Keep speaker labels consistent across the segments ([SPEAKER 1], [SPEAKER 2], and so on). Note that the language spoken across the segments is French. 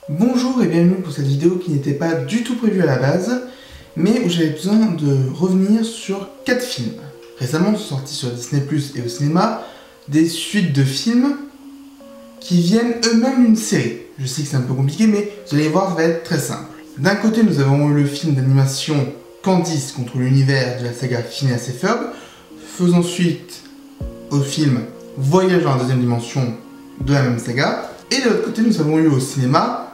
[SPEAKER 1] Bonjour et bienvenue pour cette vidéo qui n'était pas du tout prévue à la base, mais où j'avais besoin de revenir sur 4 films. Récemment sont sortis sur Disney+ et au cinéma des suites de films qui viennent eux-mêmes d'une série. Je sais que c'est un peu compliqué, mais vous allez voir, ça va être très simple. D'un côté, nous avons eu le film d'animation Candice contre l'univers de la saga Phineas et Ferb, faisant suite au film Voyage dans la deuxième dimension de la même saga. Et de l'autre côté, nous avons eu au cinéma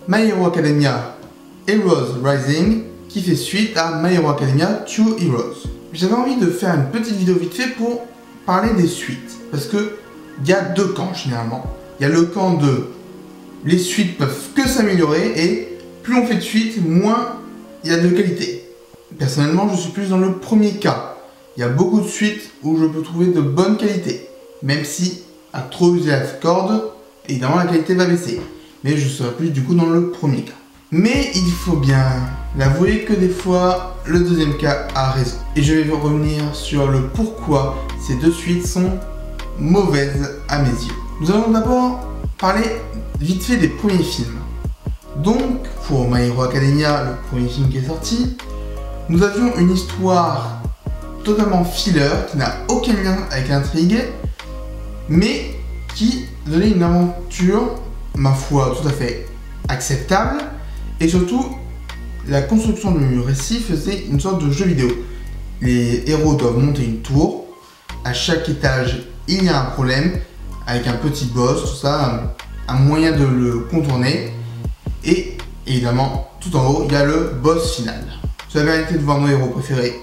[SPEAKER 1] My Hero Academia Heroes Rising, qui fait suite à My Hero Academia 2 Heroes. J'avais envie de faire une petite vidéo vite fait pour parler des suites, parce que il y a deux camps généralement. Il y a le camp de les suites peuvent que s'améliorer, et plus on fait de suites, moins il y a de qualité. Personnellement, je suis plus dans le premier cas. Il y a beaucoup de suites où je peux trouver de bonne qualité, même si à trop user la corde, évidemment la qualité va baisser. Mais je serai plus du coup dans le premier cas. Mais il faut bien l'avouer que des fois, le deuxième cas a raison. Et je vais revenir sur le pourquoi ces deux suites sont mauvaises à mes yeux. Nous allons d'abord parler vite fait des premiers films. Donc, pour My Hero Academia, le premier film qui est sorti, nous avions une histoire totalement filler, qui n'a aucun lien avec l'intrigue, mais qui donnait une aventure, ma foi, tout à fait acceptable, et surtout, la construction du récit faisait une sorte de jeu vidéo. Les héros doivent monter une tour, à chaque étage, il y a un problème, avec un petit boss, tout ça, un moyen de le contourner, et évidemment, tout en haut, il y a le boss final. Cela permettait de voir nos héros préférés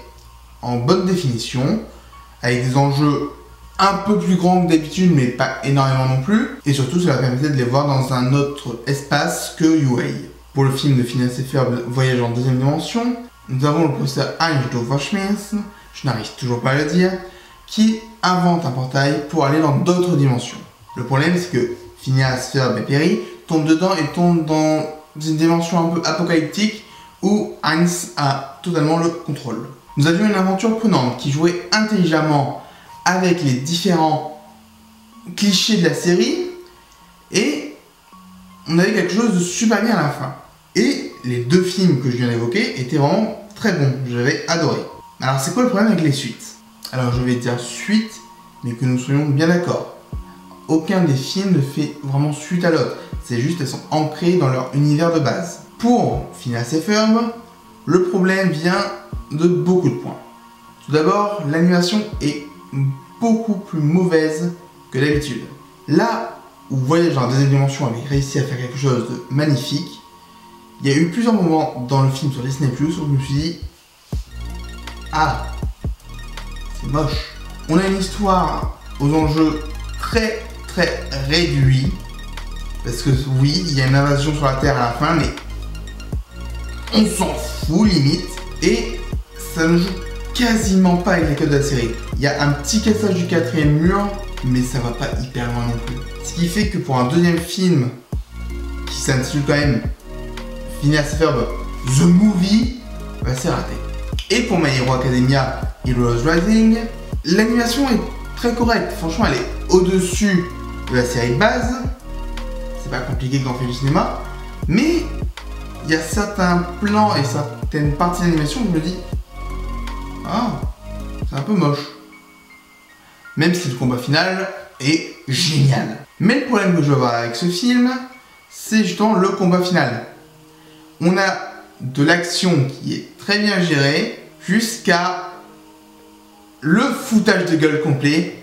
[SPEAKER 1] en bonne définition, avec des enjeux un peu plus grands que d'habitude, mais pas énormément non plus, et surtout cela permettait de les voir dans un autre espace que UA. Pour le film de Phineas et Ferb, Voyage en deuxième dimension, nous avons le professeur Heinz Doofenshmirtz, je n'arrive toujours pas à le dire, qui invente un portail pour aller dans d'autres dimensions. Le problème, c'est que Phineas, Ferb et Perry tombent dedans et tombent dans une dimension un peu apocalyptique où Heinz a totalement le contrôle. Nous avions une aventure prenante qui jouait intelligemment avec les différents clichés de la série, et on avait quelque chose de super bien à la fin. Et les deux films que je viens d'évoquer étaient vraiment très bons, j'avais adoré. Alors c'est quoi le problème avec les suites? Alors je vais dire suite, mais que nous soyons bien d'accord. Aucun des films ne fait vraiment suite à l'autre, c'est juste elles sont ancrées dans leur univers de base. Pour Phineas et Ferb, le problème vient de beaucoup de points. Tout d'abord, l'animation est beaucoup plus mauvaise que d'habitude. Là où Voyage dans la deuxième dimension avait réussi à faire quelque chose de magnifique, il y a eu plusieurs moments dans le film sur Disney+ où je me suis dit « Ah, c'est moche ». On a une histoire aux enjeux très réduits, parce que oui, il y a une invasion sur la Terre à la fin, mais on s'en fout limite, et ça ne joue quasiment pas avec les codes de la série. Il y a un petit cassage du quatrième mur, mais ça va pas hyper loin non plus. Ce qui fait que pour un deuxième film, qui s'intitule quand même Phineas et Ferb The Movie, bah c'est raté. Et pour My Hero Academia Heroes Rising, l'animation est très correcte. Franchement, elle est au-dessus de la série de base. C'est pas compliqué quand on fait du cinéma, mais il y a certains plans et certaines parties d'animation où je me dis ah, c'est un peu moche. Même si le combat final est génial. Mais le problème que je vais avoir avec ce film, c'est justement le combat final. On a de l'action qui est très bien gérée, jusqu'à le foutage de gueule complet,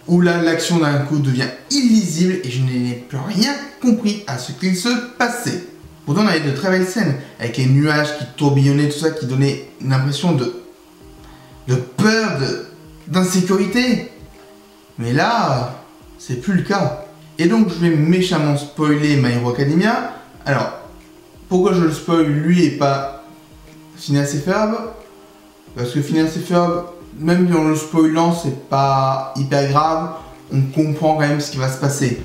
[SPEAKER 1] où là l'action d'un coup devient illisible et je n'ai plus rien compris à ce qu'il se passait. Pourtant on avait de très belles scènes, avec les nuages qui tourbillonnaient, tout ça, qui donnait une impression de peur, d'insécurité. Mais là, c'est plus le cas. Et donc je vais méchamment spoiler My Hero Academia. Alors, pourquoi je le spoil lui et pas Phineas et Ferb? Parce que Phineas et Ferb, même en le spoilant, c'est pas hyper grave. On comprend quand même ce qui va se passer.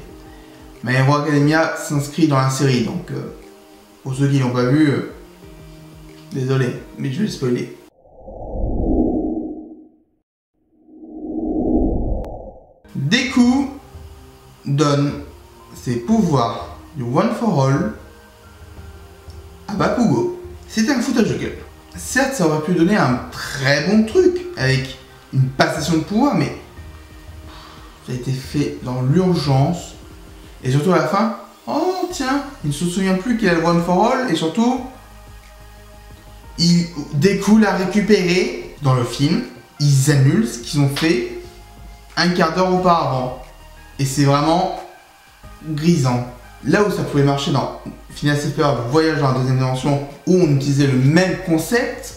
[SPEAKER 1] My Hero Academia s'inscrit dans la série, donc pour ceux qui l'ont pas vu, désolé, mais je vais le spoiler. Deku donne ses pouvoirs du One for All Bakugo. C'était un foutage de gueule. Certes, ça aurait pu donner un très bon truc avec une passation de pouvoir, mais ça a été fait dans l'urgence. Et surtout à la fin, oh tiens, il ne se souvient plus qu'il a le one for all, et surtout, il découle à récupérer dans le film. Ils annulent ce qu'ils ont fait un quart d'heure auparavant. Et c'est vraiment grisant. Là où ça pouvait marcher dans Phineas et Ferb Voyage dans la deuxième dimension, où on utilisait le même concept,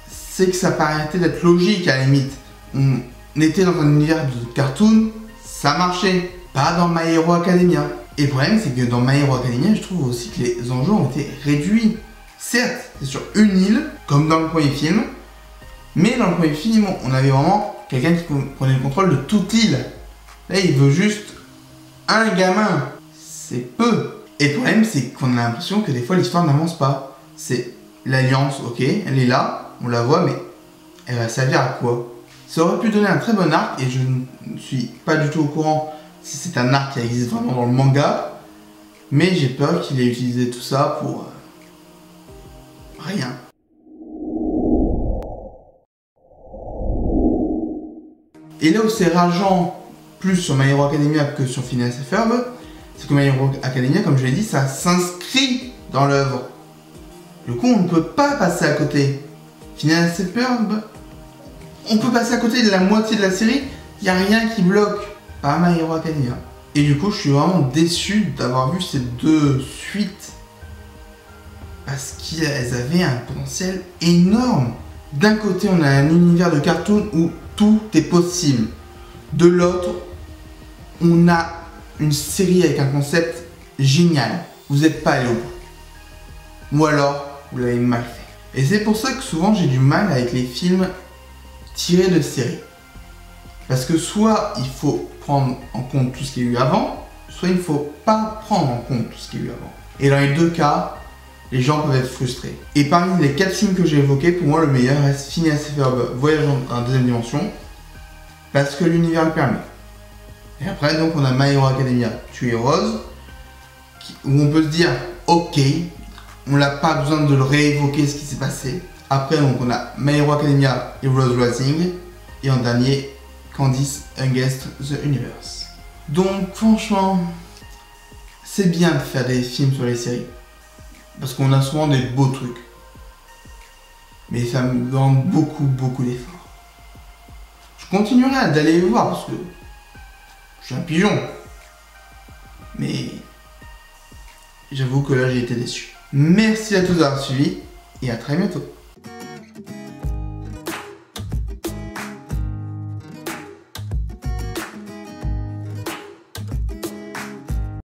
[SPEAKER 1] c'est que ça paraissait d'être logique à la limite. On était dans un univers de cartoon, ça marchait. Pas dans My Hero Academia. Et le problème, c'est que dans My Hero Academia, je trouve aussi que les enjeux ont été réduits. Certes, c'est sur une île, comme dans le premier film, mais dans le premier film, on avait vraiment quelqu'un qui prenait le contrôle de toute l'île. Là, il veut juste un gamin. C'est peu. Et le problème, c'est qu'on a l'impression que des fois, l'histoire n'avance pas. C'est l'alliance, ok, elle est là, on la voit, mais elle va servir à quoi? Ça aurait pu donner un très bon arc, et je ne suis pas du tout au courant si c'est un arc qui existe vraiment dans le manga, mais j'ai peur qu'il ait utilisé tout ça pour rien. Et là où c'est rageant plus sur My Hero Academia que sur Phineas et Ferb, c'est que My Hero Academia, comme je l'ai dit, ça s'inscrit dans l'œuvre. Du coup, on ne peut pas passer à côté. Phineas et Ferb, on peut passer à côté de la moitié de la série, il n'y a rien qui bloque. Pas My Hero Academia. Et du coup, je suis vraiment déçu d'avoir vu ces deux suites parce qu'elles avaient un potentiel énorme. D'un côté, on a un univers de cartoon où tout est possible. De l'autre, on a une série avec un concept génial. Vous n'êtes pas allé au bout. Ou alors, vous l'avez mal fait. Et c'est pour ça que souvent, j'ai du mal avec les films tirés de séries. Parce que soit il faut prendre en compte tout ce qu'il y a eu avant, soit il ne faut pas prendre en compte tout ce qu'il y a eu avant. Et dans les deux cas, les gens peuvent être frustrés. Et parmi les 4 films que j'ai évoqués, pour moi le meilleur reste Phineas et Ferb Voyage dans la deuxième dimension, parce que l'univers le permet. Et après donc on a My Hero Academia, Tu es Rose, où on peut se dire, ok, on n'a pas besoin de le réévoquer ce qui s'est passé. Après donc on a My Hero Academia Heroes Rising, et en dernier, Candice Against the Universe. Donc franchement, c'est bien de faire des films sur les séries. Parce qu'on a souvent des beaux trucs. Mais ça me demande beaucoup d'efforts. Je continuerai d'aller les voir parce que je suis un pigeon. Mais j'avoue que là j'ai été déçu. Merci à tous d'avoir suivi et à très bientôt.